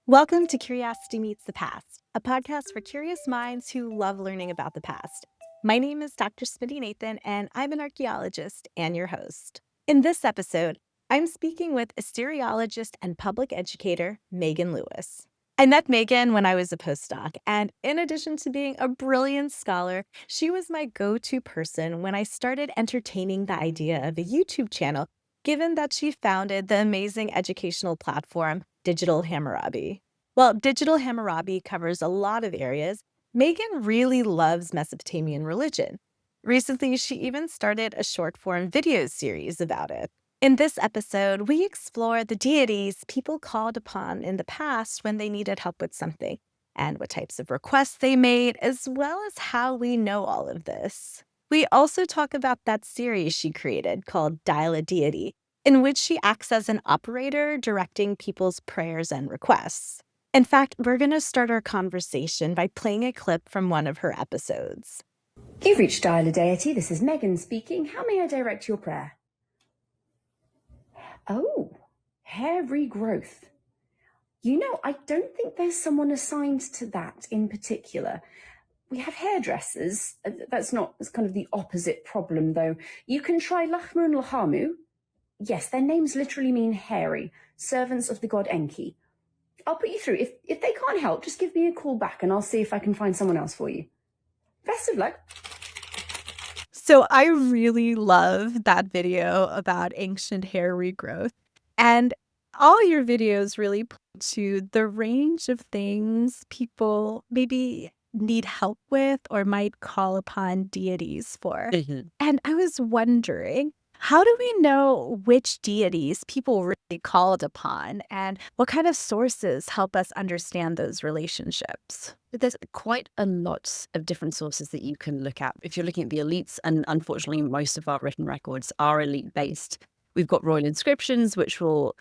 Welcome to Curiosity Meets the Past, a podcast for curious minds who love learning about the past. My name is Dr. Smitty Nathan, and I'm an archaeologist and your host. In this episode, I'm speaking with Assyriologist and public educator Megan Lewis. I met Megan when I was a postdoc, and in addition to being a brilliant scholar, she was my go-to person when I started entertaining the idea of a YouTube channel, given that she founded the amazing educational platform Digital Hammurabi. While Digital Hammurabi covers a lot of areas, Megan really loves Mesopotamian religion. Recently, she even started a short form video series about it. In this episode, we explore the deities people called upon in the past when they needed help with something, and what types of requests they made, as well as how we know all of this. We also talk about that series she created called Dial-a-Deity, in which she acts as an operator directing people's prayers and requests. In fact, we're going to start our conversation by playing a clip from one of her episodes. You've reached Dial-a-Deity. This is Megan speaking. How may I direct your prayer? Oh, hair regrowth. I don't think there's someone assigned to that in particular. We have hairdressers. That's kind of the opposite problem, though. You can try Lachmu and Lahamu. Yes, their names literally mean hairy, servants of the god Enki. I'll put you through. If they can't help, just give me a call back and I'll see if I can find someone else for you. Best of luck. So I really love that video about ancient hair regrowth. And all your videos really point to the range of things people maybe need help with or might call upon deities for. And I was wondering, how do we know which deities people really called upon, and what kind of sources help us understand those relationships? There's quite a lot of different sources that you can look at. If you're looking at the elites, and unfortunately most of our written records are elite-based, we've got royal inscriptions, which will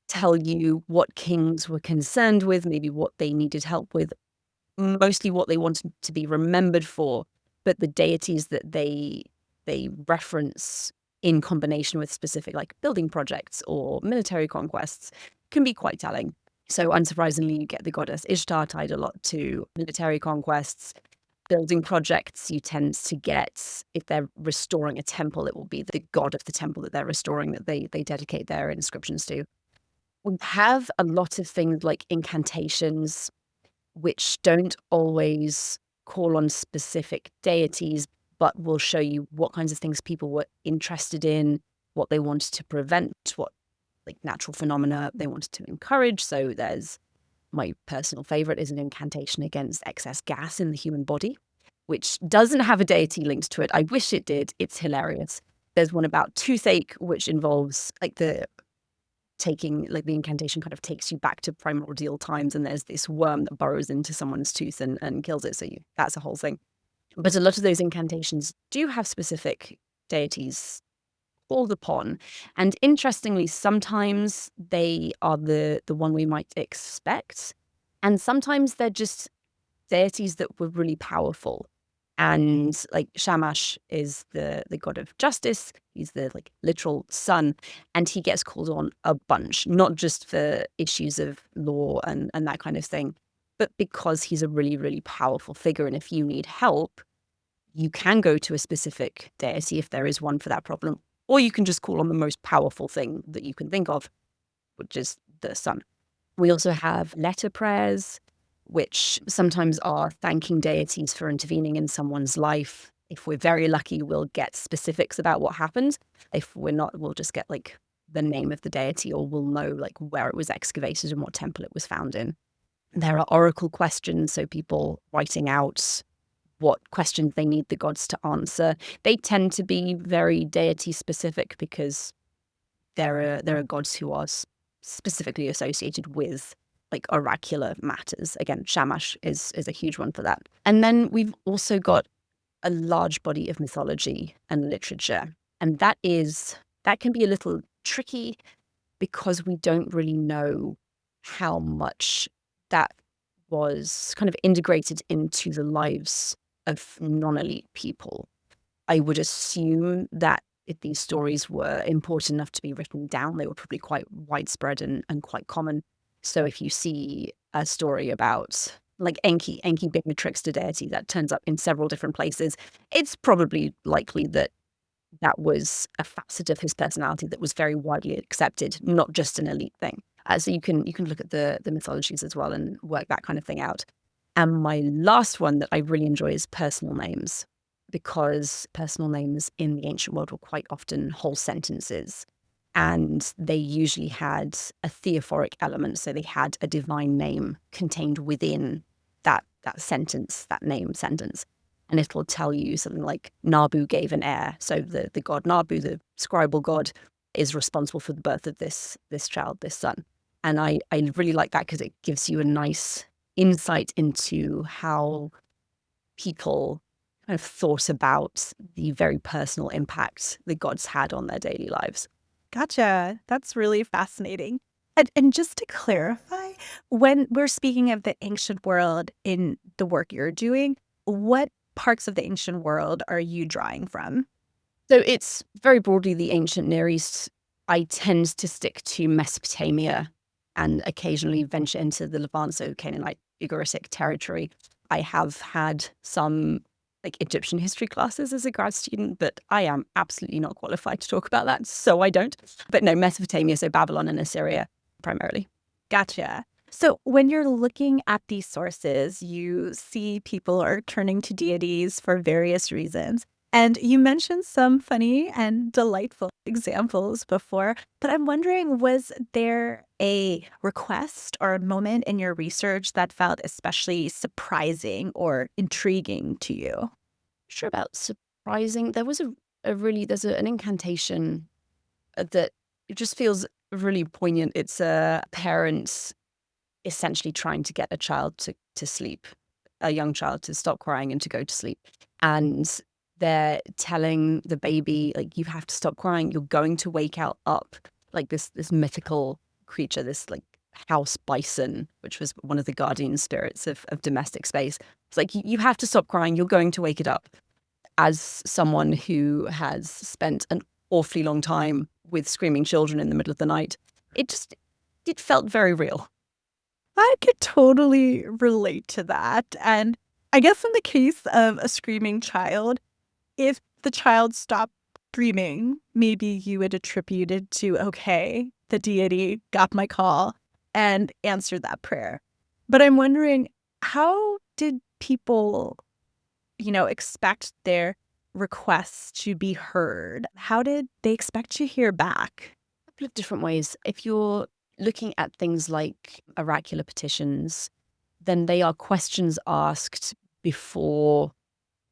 tell you what kings were concerned with, maybe what they needed help with, mostly what they wanted to be remembered for, but the deities that they reference in combination with specific building projects or military conquests can be quite telling. So unsurprisingly, you get the goddess Ishtar tied a lot to military conquests. Building projects, you tend to get, if they're restoring a temple, it will be the god of the temple that they're restoring that they dedicate their inscriptions to. We have a lot of things like incantations, which don't always call on specific deities, but will show you what kinds of things people were interested in, what they wanted to prevent, what natural phenomena they wanted to encourage. So there's my personal favorite is an incantation against excess gas in the human body, which doesn't have a deity linked to it. I wish it did. It's hilarious. There's one about toothache, which involves the incantation kind of takes you back to primordial times, and there's this worm that burrows into someone's tooth and kills it. So that's a whole thing. But a lot of those incantations do have specific deities called upon. And interestingly, sometimes they are the one we might expect. And sometimes they're just deities that were really powerful. And Shamash is the god of justice. He's the literal sun. And he gets called on a bunch, not just for issues of law and that kind of thing, but because he's a really, really powerful figure. And if you need help, you can go to a specific deity if there is one for that problem. Or you can just call on the most powerful thing that you can think of, which is the sun. We also have letter prayers, which sometimes are thanking deities for intervening in someone's life. If we're very lucky, we'll get specifics about what happened. If we're not, we'll just get the name of the deity, or we'll know where it was excavated and what temple it was found in. There are oracle questions, so people writing out what questions they need the gods to answer. They tend to be very deity specific because there are gods who are specifically associated with oracular matters. Again, Shamash is a huge one for that. And then we've also got a large body of mythology and literature. And that can be a little tricky because we don't really know how much that was kind of integrated into the lives of non-elite people. I would assume that if these stories were important enough to be written down, they were probably quite widespread and quite common. So if you see a story about like Enki being a trickster deity that turns up in several different places, it's probably likely that that was a facet of his personality that was very widely accepted, not just an elite thing. So you can look at the mythologies as well and work that kind of thing out. And my last one that I really enjoy is personal names, because personal names in the ancient world were quite often whole sentences. And they usually had a theophoric element. So they had a divine name contained within that sentence, that name sentence. And it'll tell you something like Nabu gave an heir. So the god Nabu, the scribal god, is responsible for the birth of this child, this son. And I really like that because it gives you a nice insight into how people kind of thought about the very personal impact the gods had on their daily lives. Gotcha. That's really fascinating. And just to clarify, when we're speaking of the ancient world in the work you're doing, what parts of the ancient world are you drawing from? So it's very broadly the ancient Near East. I tend to stick to Mesopotamia and occasionally venture into the Levant, so Canaanite, Ugaritic territory. I have had some like Egyptian history classes as a grad student, but I am absolutely not qualified to talk about that, so I don't. But no, Mesopotamia, so Babylon and Assyria primarily. Gotcha. So when you're looking at these sources, you see people are turning to deities for various reasons. And you mentioned some funny and delightful examples before, but I'm wondering, was there a request or a moment in your research that felt especially surprising or intriguing to you? Sure about surprising. There was an incantation that it just feels really poignant. It's a parent essentially trying to get a child to sleep, a young child to stop crying and to go to sleep. And they're telling the baby, like, you have to stop crying. You're going to wake out up. Like this mythical creature, this like house bison, which was one of the guardian spirits of domestic space. It's like, you have to stop crying. You're going to wake it up. As someone who has spent an awfully long time with screaming children in the middle of the night, it felt very real. I could totally relate to that. And I guess in the case of a screaming child, if the child stopped screaming, maybe you would attribute it to, okay, the deity got my call and answered that prayer. But I'm wondering, how did people, expect their requests to be heard? How did they expect to hear back? A couple of different ways. If you're looking at things like oracular petitions, then they are questions asked before.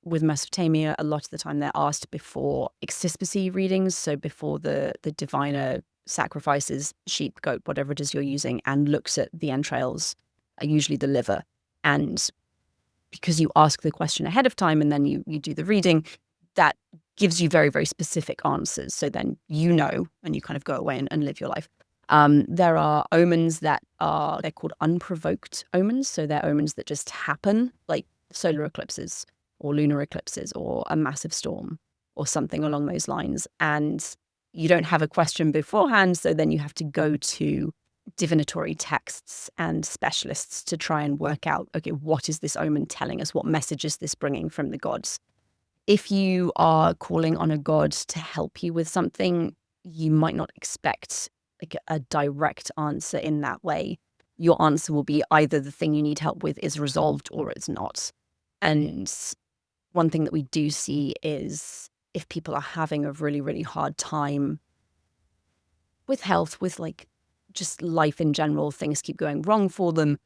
With Mesopotamia, a lot of the time they're asked before extispicy readings, so before the diviner sacrifices sheep, goat, whatever it is you're using, and looks at the entrails, usually the liver. And because you ask the question ahead of time and then you do the reading, that gives you very, very specific answers. So then and you kind of go away and live your life. There are omens they're called unprovoked omens. So they're omens that just happen, like solar eclipses or lunar eclipses or a massive storm or something along those lines. And you don't have a question beforehand. So then you have to go to divinatory texts and specialists to try and work out, okay, what is this omen telling us? What message is this bringing from the gods? If you are calling on a god to help you with something, you might not expect like a direct answer in that way. Your answer will be either the thing you need help with is resolved or it's not. And one thing that we do see is if people are having a really, really hard time with health, with like just life in general, things keep going wrong for them,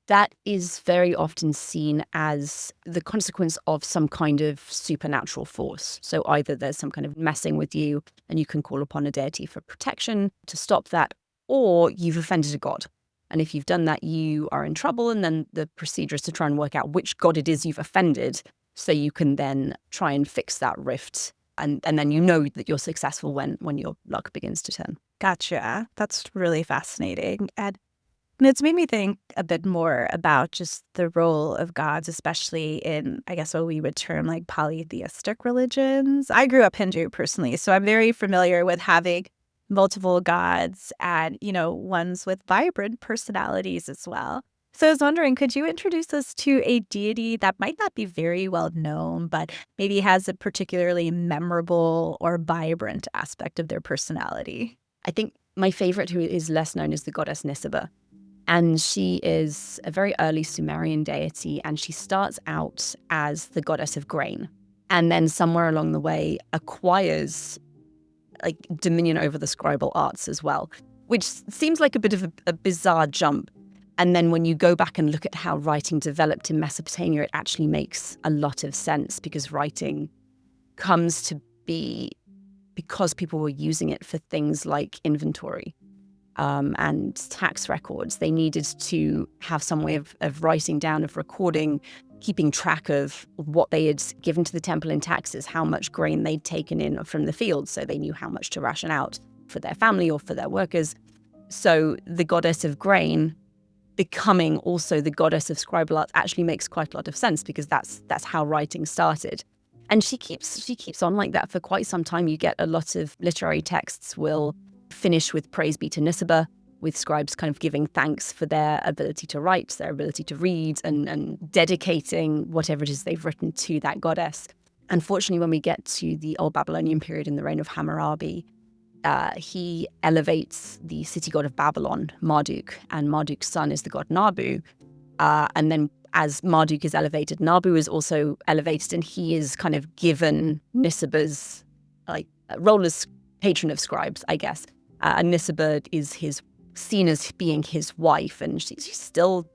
that is very often seen as the consequence of some kind of supernatural force. So either there's some kind of messing with you and you can call upon a deity for protection to stop that, or you've offended a god. And if you've done that, you are in trouble. And then the procedure is to try and work out which god it is you've offended so you can then try and fix that rift. And then you know that you're successful when your luck begins to turn. Gotcha. That's really fascinating. And it's made me think a bit more about just the role of gods, especially in, I guess, what we would term like polytheistic religions. I grew up Hindu personally, so I'm very familiar with having multiple gods and, ones with vibrant personalities as well. So I was wondering, could you introduce us to a deity that might not be very well known, but maybe has a particularly memorable or vibrant aspect of their personality? I think my favorite, who is less known, is the goddess Nisaba. And she is a very early Sumerian deity, and she starts out as the goddess of grain. And then somewhere along the way acquires dominion over the scribal arts as well, which seems like a bit of a bizarre jump. And then when you go back and look at how writing developed in Mesopotamia, it actually makes a lot of sense, because writing comes to be because people were using it for things like inventory and tax records. They needed to have some way of writing down, of recording, keeping track of what they had given to the temple in taxes, how much grain they'd taken in from the fields, so they knew how much to ration out for their family or for their workers. So the goddess of grain becoming also the goddess of scribal arts actually makes quite a lot of sense, because that's how writing started. And she keeps on like that for quite some time. You get a lot of literary texts will finish with praise be to Nisaba, with scribes kind of giving thanks for their ability to write, their ability to read, and dedicating whatever it is they've written to that goddess. Unfortunately, when we get to the Old Babylonian period in the reign of Hammurabi, he elevates the city god of Babylon, Marduk, and Marduk's son is the god Nabu. And then as Marduk is elevated, Nabu is also elevated, and he is kind of given Nisaba's role as patron of scribes, I guess. And Nisaba is seen as being his wife, and she's still,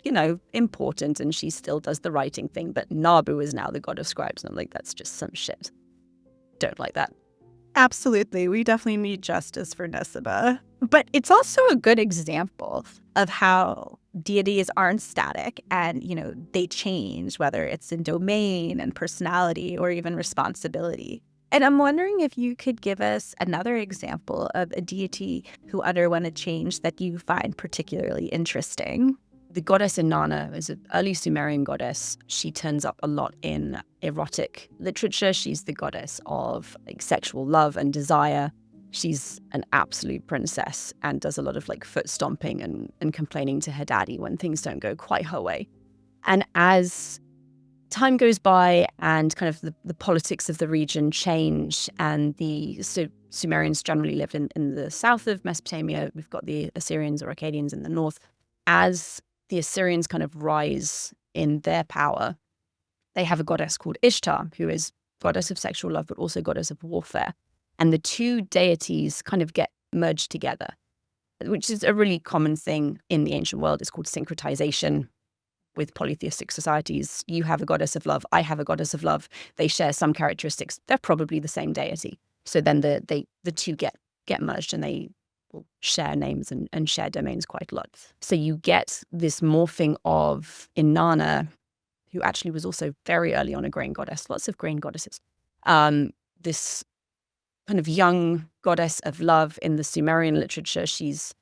important, and she still does the writing thing. But Nabu is now the god of scribes, and I'm like, that's just some shit. Don't like that. Absolutely. We definitely need justice for Nisaba. But it's also a good example of how deities aren't static and, they change, whether it's in domain and personality or even responsibility. And I'm wondering if you could give us another example of a deity who underwent a change that you find particularly interesting. The goddess Inanna is an early Sumerian goddess. She turns up a lot in erotic literature. She's the goddess of sexual love and desire. She's an absolute princess and does a lot of foot stomping and complaining to her daddy when things don't go quite her way. And as time goes by and kind of the politics of the region change, and the Sumerians generally lived in the south of Mesopotamia. We've got the Assyrians or Akkadians in the north. As the Assyrians kind of rise in their power, they have a goddess called Ishtar, who is goddess of sexual love, but also goddess of warfare. And the two deities kind of get merged together, which is a really common thing in the ancient world. It's called syncretization. With polytheistic societies, you have a goddess of love, I have a goddess of love. They share some characteristics. They're probably the same deity. So then the two get merged, and they will share names and share domains quite a lot. So you get this morphing of Inanna, who actually was also very early on a grain goddess, lots of grain goddesses. This kind of young goddess of love in the Sumerian literature. She's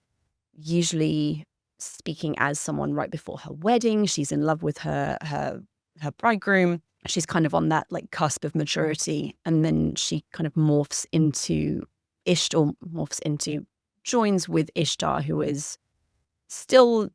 usually speaking as someone right before her wedding. She's in love with her bridegroom. She's kind of on that cusp of maturity, and then she kind of morphs into joins with Ishtar, who is still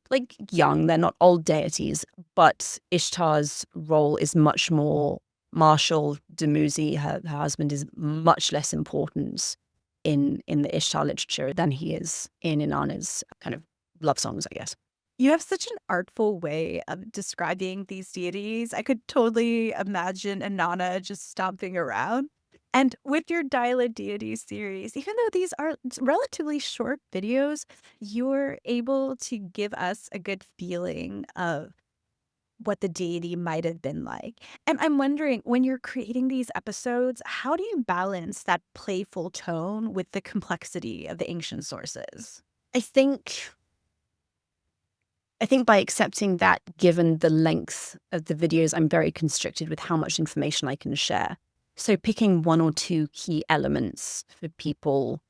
young. They're not old deities, but Ishtar's role is much more martial. Dumuzi, her husband, is much less important in the Ishtar literature than he is in Inanna's kind of love songs, I guess. You have such an artful way of describing these deities. I could totally imagine Inanna just stomping around. And with your Dial-a-Deity series, even though these are relatively short videos, you're able to give us a good feeling of what the deity might have been like. And I'm wondering, when you're creating these episodes, how do you balance that playful tone with the complexity of the ancient sources? I think by accepting that, given the length of the videos, I'm very constricted with how much information I can share. So picking one or two key elements for people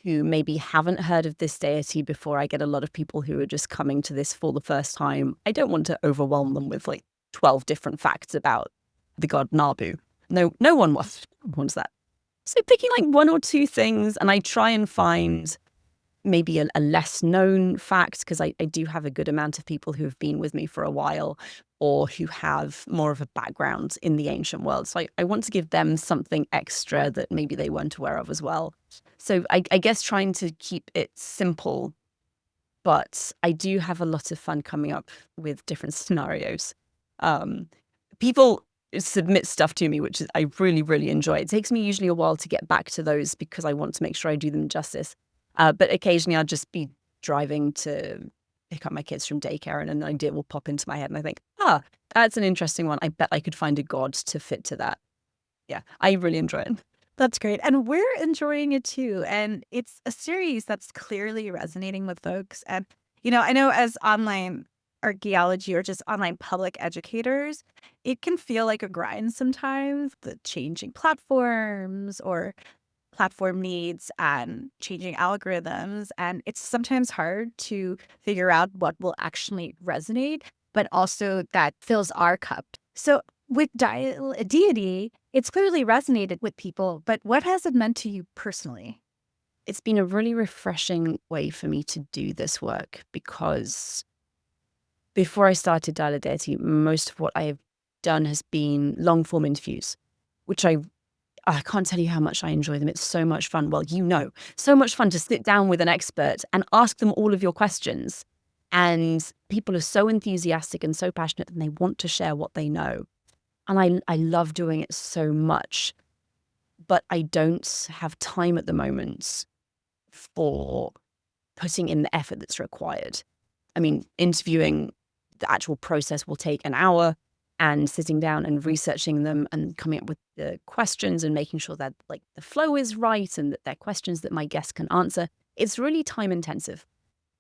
who maybe haven't heard of this deity before. I get a lot of people who are just coming to this for the first time. I don't want to overwhelm them with 12 different facts about the god Nabu. No one wants that. So picking one or two things, and I try and find maybe a less known fact, because I do have a good amount of people who have been with me for a while or who have more of a background in the ancient world. So I want to give them something extra that maybe they weren't aware of as well. So I guess trying to keep it simple, but I do have a lot of fun coming up with different scenarios. People submit stuff to me, which is, I really, really enjoy. It takes me usually a while to get back to those because I want to make sure I do them justice. But occasionally I'll just be driving to pick up my kids from daycare and an idea will pop into my head and I think, that's an interesting one. I bet I could find a god to fit to that. Yeah, I really enjoy it. That's great. And we're enjoying it too. And it's a series that's clearly resonating with folks. And, I know as online archaeology or just online public educators, it can feel like a grind sometimes, the changing platforms or platform needs and changing algorithms. And it's sometimes hard to figure out what will actually resonate, but also that fills our cup. So with Dial-a-Deity, it's clearly resonated with people, but what has it meant to you personally? It's been a really refreshing way for me to do this work because before I started Dial-a-Deity, most of what I have done has been long form interviews, which I can't tell you how much I enjoy them. It's so much fun. Well, so much fun to sit down with an expert and ask them all of your questions. And people are so enthusiastic and so passionate and they want to share what they know. And I love doing it so much, but I don't have time at the moment for putting in the effort that's required. I mean, interviewing, the actual process will take an hour, and sitting down and researching them and coming up with the questions and making sure that like the flow is right and that they're questions that my guests can answer. It's really time intensive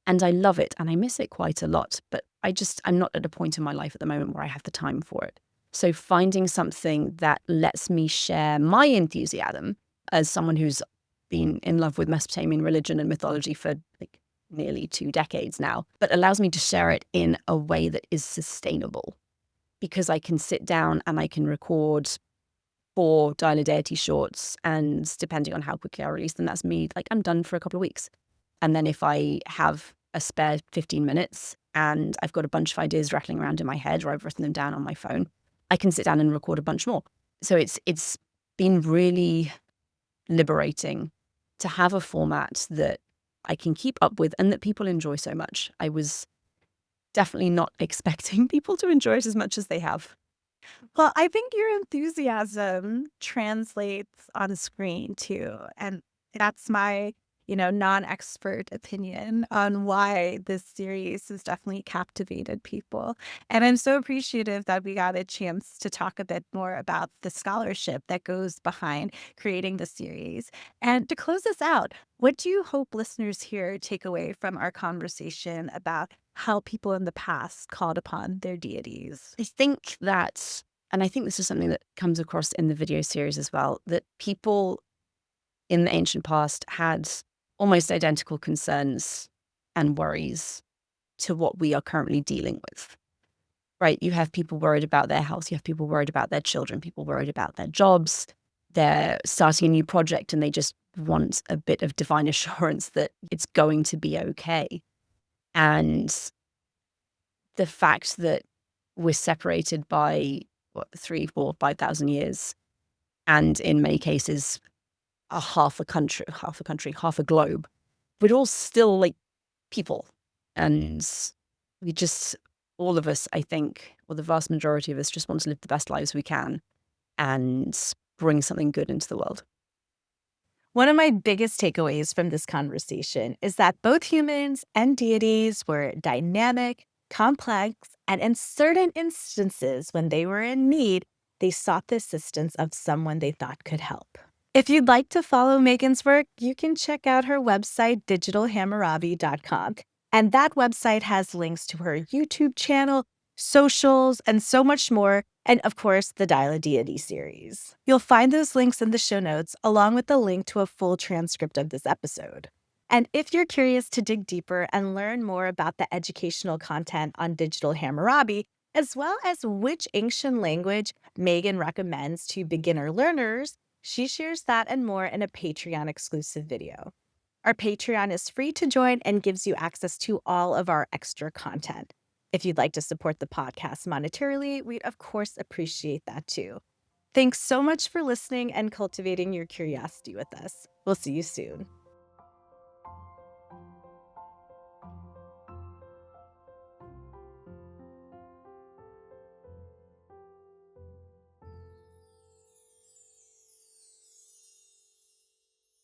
and I love it and I miss it quite a lot, but I'm not at a point in my life at the moment where I have the time for it. So finding something that lets me share my enthusiasm as someone who's been in love with Mesopotamian religion and mythology for like nearly 2 decades now, but allows me to share it in a way that is sustainable. Because I can sit down and I can record 4 Dial-a-Deity shorts, and depending on how quickly I release them, that's me, like, I'm done for a couple of weeks. And then if I have a spare 15 minutes and I've got a bunch of ideas rattling around in my head or I've written them down on my phone, I can sit down and record a bunch more. So it's been really liberating to have a format that I can keep up with and that people enjoy so much. I was definitely not expecting people to enjoy it as much as they have. Well, I think your enthusiasm translates on screen too. And that's my, non-expert opinion on why this series has definitely captivated people. And I'm so appreciative that we got a chance to talk a bit more about the scholarship that goes behind creating the series. And to close this out, what do you hope listeners here take away from our conversation about how people in the past called upon their deities? I think that, and I think this is something that comes across in the video series as well, that people in the ancient past had almost identical concerns and worries to what we are currently dealing with, right? You have people worried about their health, you have people worried about their children, people worried about their jobs, they're starting a new project and they just want a bit of divine assurance that it's going to be okay. And the fact that we're separated by 3, 4, 5,000 years, and in many cases, half a country, half a globe, we're all still like people. And all of us, I think, or the vast majority of us, just want to live the best lives we can and bring something good into the world. One of my biggest takeaways from this conversation is that both humans and deities were dynamic, complex, and in certain instances, when they were in need, they sought the assistance of someone they thought could help. If you'd like to follow Megan's work, you can check out her website, digitalhammurabi.com. And that website has links to her YouTube channel, socials, and so much more. And of course, the Dial-a-Deity series. You'll find those links in the show notes, along with the link to a full transcript of this episode. And if you're curious to dig deeper and learn more about the educational content on Digital Hammurabi, as well as which ancient language Megan recommends to beginner learners, she shares that and more in a Patreon exclusive video. Our Patreon is free to join and gives you access to all of our extra content. If you'd like to support the podcast monetarily, we'd of course appreciate that too. Thanks so much for listening and cultivating your curiosity with us. We'll see you soon.